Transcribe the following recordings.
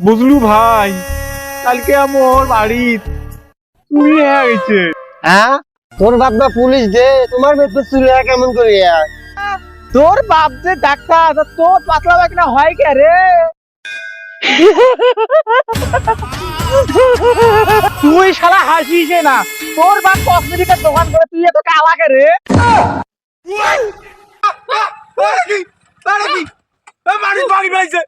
বুঝলু ভাই, কালকে আমার বাড়ির চুরি হয়ে গেছে। হ্যাঁ, তোর বাপ না পুলিশ দে, তোমার বেতন চুরি হয় কেমন করিয়া? তোর বাপ যে ডাক্তার, তা তোর পাতলা পায়খানা হয় কে রে? তুই শালা হাসিস না, তোর বাপ কসমেটিকের দোকান করে, তুই এত কালা কে রে? মানুষ বাড়ি পাইছে,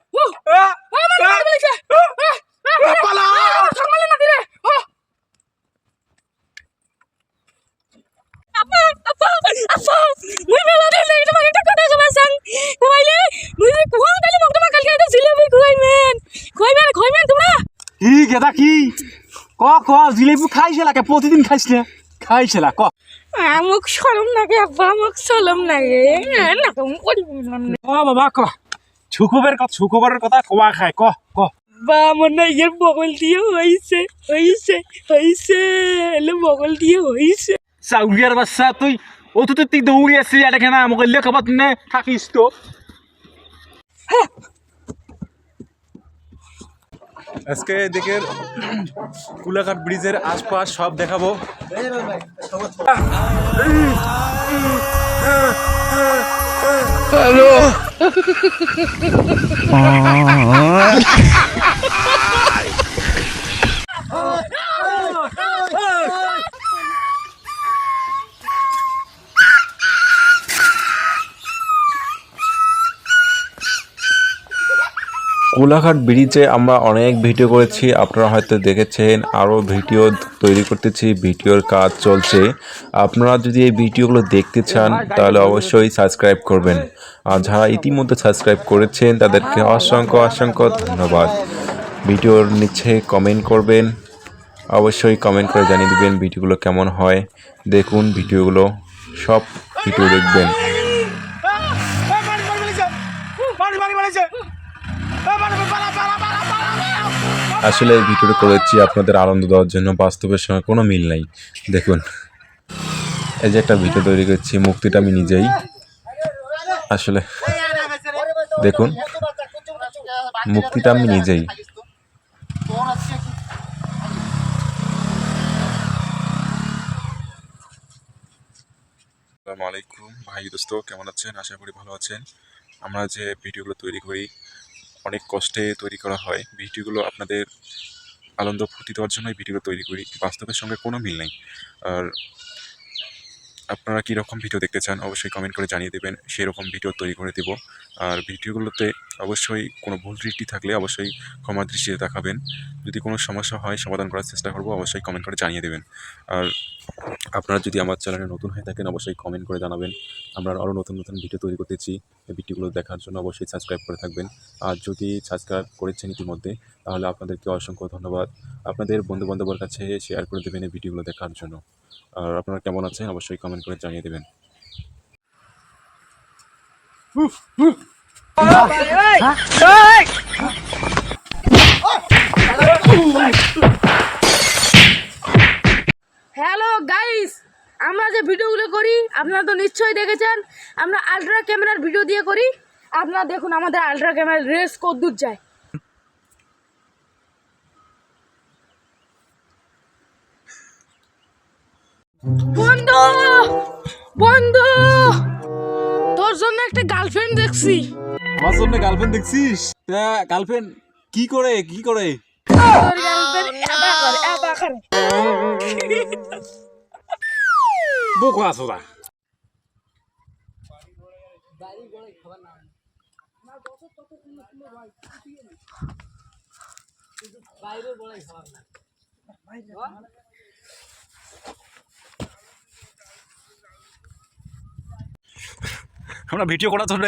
কি গেদা কি ক ক জিলেবি খাইছিলা কে? প্রতিদিন খাইছিলে খাইছিলা ক? মোক শরম লাগে আব্বা, মোক শরম লাগে না তো করিব না ক বাবা ক। শুকুবারের কথা কবা খায় ক ক। বা মনে এর বগল দিয়ে হইছে হইছে হইছে এলে বগল দিয়ে হইছে। চাউলিয়ার বাচ্চা তুই ও তো তুই দৌড়ি আসছিলি এটা না আমাকে লেখাপাত নে থাকিস তো। আজকে এদিকে কুলাঘাট ব্রিজের আশপাশ সব দেখাবো। হ্যালো কোলাঘাট ব্রিজে আমরা অনেক ভিডিও করেছি, আপনারা হয়তো দেখেছেন। আরও ভিডিও তৈরি করতেছি, ভিডিওর কাজ চলছে। আপনারা যদি এই ভিডিওগুলো দেখতে চান তাহলে অবশ্যই সাবস্ক্রাইব করবেন। আর যারা ইতিমধ্যে সাবস্ক্রাইব করেছেন তাদেরকে অসংখ্য অসংখ্য ধন্যবাদ। ভিডিওর নিচে কমেন্ট করবেন, অবশ্যই কমেন্ট করে জানিয়ে দেবেন ভিডিওগুলো কেমন হয়। দেখুন ভিডিওগুলো, সব ভিডিও দেখবেন। আসলে এই ভিডিওটা করেছি আপনাদের আনন্দ দেওয়ার জন্য, বাস্তবের সঙ্গে কোনো মিল নাই। দেখুন এই যে একটা ভিডিও তৈরি করছি, মুক্তিটা আমি নিজেই। আসলে দেখুন মুক্তিটা আমি নিজেই। আসসালামু আলাইকুম ভাই দোস্ত, কেমন আছেন? আশা করি ভালো আছেন। আমরা যে ভিডিওগুলো তৈরি করি অনেক কষ্টে তৈরি করা হয়। ভিডিওগুলো আপনাদের আনন্দ ফুর্তি দেওয়ার জন্যই ভিডিও তৈরি করি, বাস্তবের সঙ্গে কোনো মিল নেই। আর আপনারা কীরকম ভিডিও দেখতে চান অবশ্যই কমেন্ট করে জানিয়ে দেবেন, সেরকম ভিডিও তৈরি করে দেব। আর ভিডিওগুলোতে অবশ্যই কোনো ভুল ত্রুটি থাকলে অবশ্যই ক্ষমা দৃষ্টিতে দেখাবেন। যদি কোনো সমস্যা হয় সমাধান করার চেষ্টা করব, অবশ্যই কমেন্ট করে জানিয়ে দেবেন। আর আপনারা যদি আমার চ্যানেলে নতুন হয়ে থাকেন অবশ্যই কমেন্ট করে জানাবেন। আমরা আরও নতুন নতুন ভিডিও তৈরি করতেছি, এই ভিডিওগুলো দেখার জন্য অবশ্যই সাবস্ক্রাইব করে থাকবেন। আর যদি সাবস্ক্রাইব করেছেন ইতিমধ্যে তাহলে আপনাদেরকে অসংখ্য ধন্যবাদ। আপনাদের বন্ধুবান্ধবের কাছে শেয়ার করে দেবেন এই ভিডিওগুলো দেখার জন্য। আর আপনারা কেমন আছেন অবশ্যই কমেন্ট করে জানিয়ে দেবেন। হ্যালো গাইস, আমরা যে ভিডিওগুলো করি আপনারা তো নিশ্চয়ই দেখেছেন। আমরা আলট্রা ক্যামেরার ভিডিও দিয়ে করি। আপনারা দেখুন আমাদের আলট্রা ক্যামেরার রেস কত দূর যায়। বন্ধু বন্ধু, তোর জন্য একটা গার্লফ্রেন্ড দেখছি। আমার জন্য গার্লফ্রেন্ড দেখছিস? গার্লফ্রেন্ড কি করে তোর গার্লফ্রেন্ড এবা করে বোকা সোদা। আমরা ভিডিও করার জন্য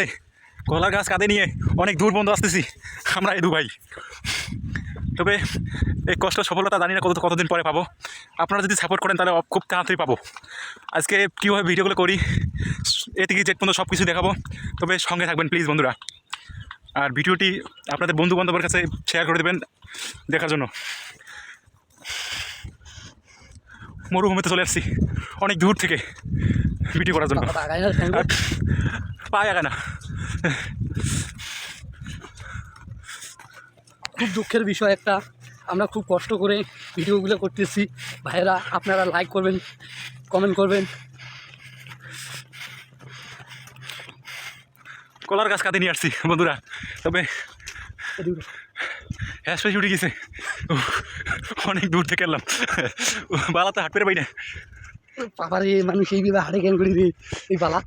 কলার গাছ কাঁধে নিয়ে অনেক দূর বন্ধ আসতেছি আমরা এই ভাই। তবে এই কষ্ট সফলতা জানি না কতদিন পরে পাবো। আপনারা যদি সাপোর্ট করেন তাহলে খুব তাড়াতাড়ি পাবো। আজকে কীভাবে ভিডিওগুলো করি এ থেকে জেড পর্যন্ত সব কিছু দেখাবো, তবে সঙ্গে থাকবেন প্লিজ বন্ধুরা। আর ভিডিওটি আপনাদের বন্ধুবান্ধবের কাছে শেয়ার করে দেবেন দেখার জন্য। মরুভূমিতে চলে আসছি অনেক দূর থেকে ভিডিও করার জন্য, পায়ে আগে না। খুব দুঃখের বিষয় একটা, আমরা খুব কষ্ট করে ভিডিওগুলো করতেছি। ভাইয়েরা আপনারা লাইক করবেন, কমেন্ট করবেন। কলার গাছ কাঁদে নিয়ে আসছি বন্ধুরা, তবে হ্যাঁ সই উঠে গেছে, অনেক দূর থেকে এলাম, বালাতে হাট পেরে পাই না। বাবারে মানুষ এইভাবে হাটে জ্ঞান করি রে, এই বালা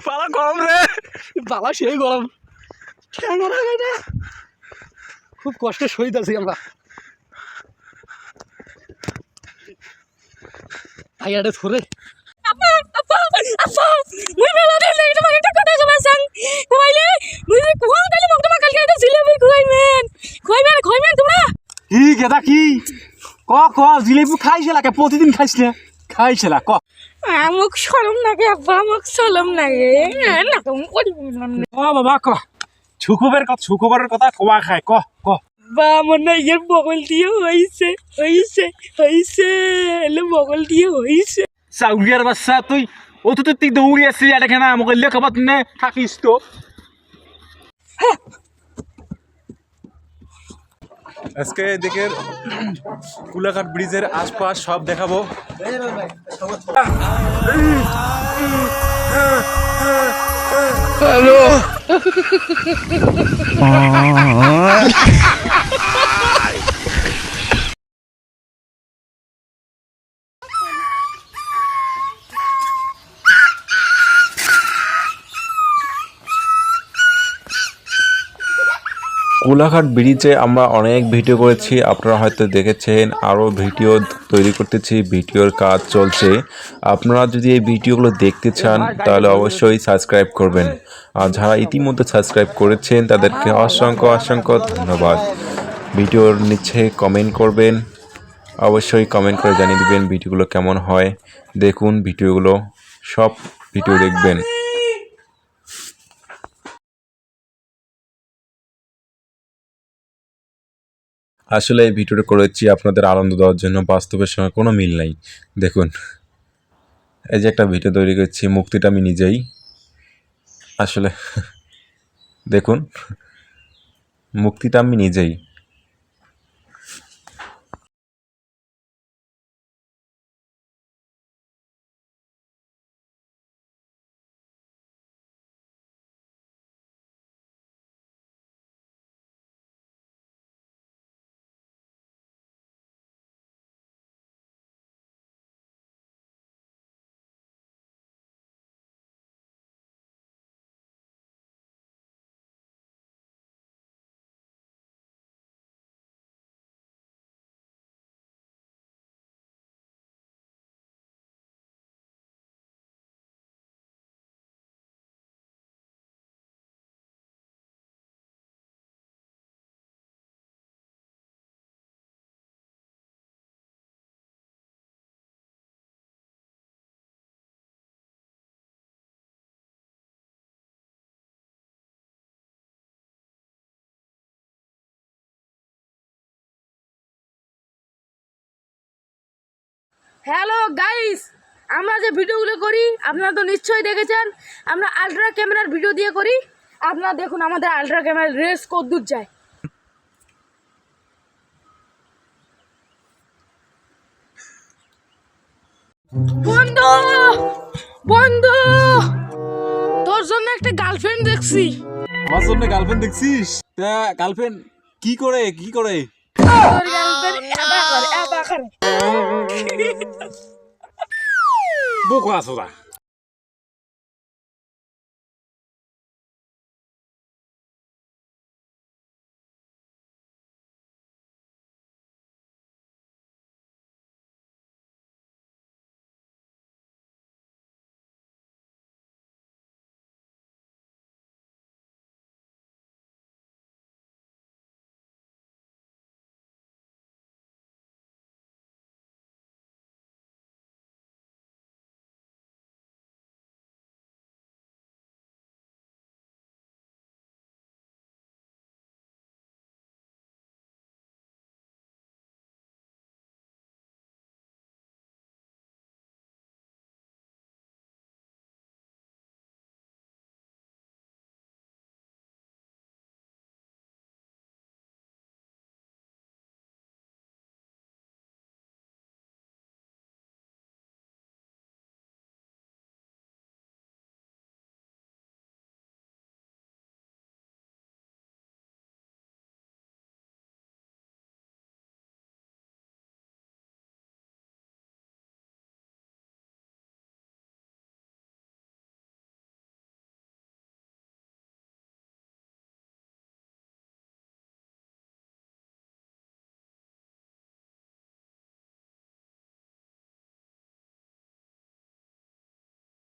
পালা গরম রে, বালা সেই গরম, ঠ্যাঙরা গাইটা খুব কষ্টে শহীদ আছি আমরা। ভাইয়াটা ধরে কি গেদা কি ক ক জিলেবি খাইছিলা কে? প্রতিদিন খাইছ না? খাইছিলা ক? আমাক শরম লাগে আব্বা, আমাক শরম লাগে না তো করি ক বাবা ক, শুক্রবারের কথা কবা খায় ক ক। বা মনে এর বগল দিয়ে হইছে এলে বগল দিয়ে হইছে। চাউলিয়ার বাচ্চা তুই, ও তো তুই দৌড়ি আসছিস এটা কেনা আমাকে লেখাবাত নে থাকিস তো। আজকে এদিকে কুলাঘাট ব্রিজের আশপাশ সব দেখাবো। হ্যালো কোলাঘাট ব্রিজে আমরা অনেক ভিডিও করেছি, আপনারা হয়তো দেখেছেন। আরও ভিডিও তৈরি করতেছি, ভিডিওর কাজ চলছে। আপনারা যদি এই ভিডিওগুলো দেখতে চান তাহলে অবশ্যই সাবস্ক্রাইব করবেন, আর যারা ইতিমধ্যে সাবস্ক্রাইব করেছেন তাদেরকে অসংখ্য অসংখ্য ধন্যবাদ। ভিডিওর নিচে কমেন্ট করবেন, অবশ্যই কমেন্ট করে জানিয়ে দিবেন ভিডিওগুলো কেমন হয়। দেখুন ভিডিওগুলো, সব ভিডিও দেখবেন। আসলে এই ভিডিওটা করেছি আপনাদের আনন্দ দেওয়ার জন্য, বাস্তবের সঙ্গে কোনো মিল নাই। দেখুন এই যে একটা ভিডিও তৈরি করছি, মুক্তিটা আমি নিজেই, আসলে দেখুন মুক্তিটা আমি নিজেই। হ্যালো গাইস, আমরা যে ভিডিওগুলো করি আপনারা তো নিশ্চয়ই দেখেছেন। আমরা আলট্রা ক্যামেরার ভিডিও দিয়ে করি। আপনারা দেখুন আমাদের আলট্রা ক্যামেরার রেস কতদূর যায়। বন্ধু বন্ধু, তোর জন্য একটা গার্লফ্রেন্ড দেখছি। আমার জন্য গার্লফ্রেন্ড দেখছিস? তা গার্লফ্রেন্ড কি করে তোর গার্লফ্রেন্ড এবা করে বোকা ছোড়া।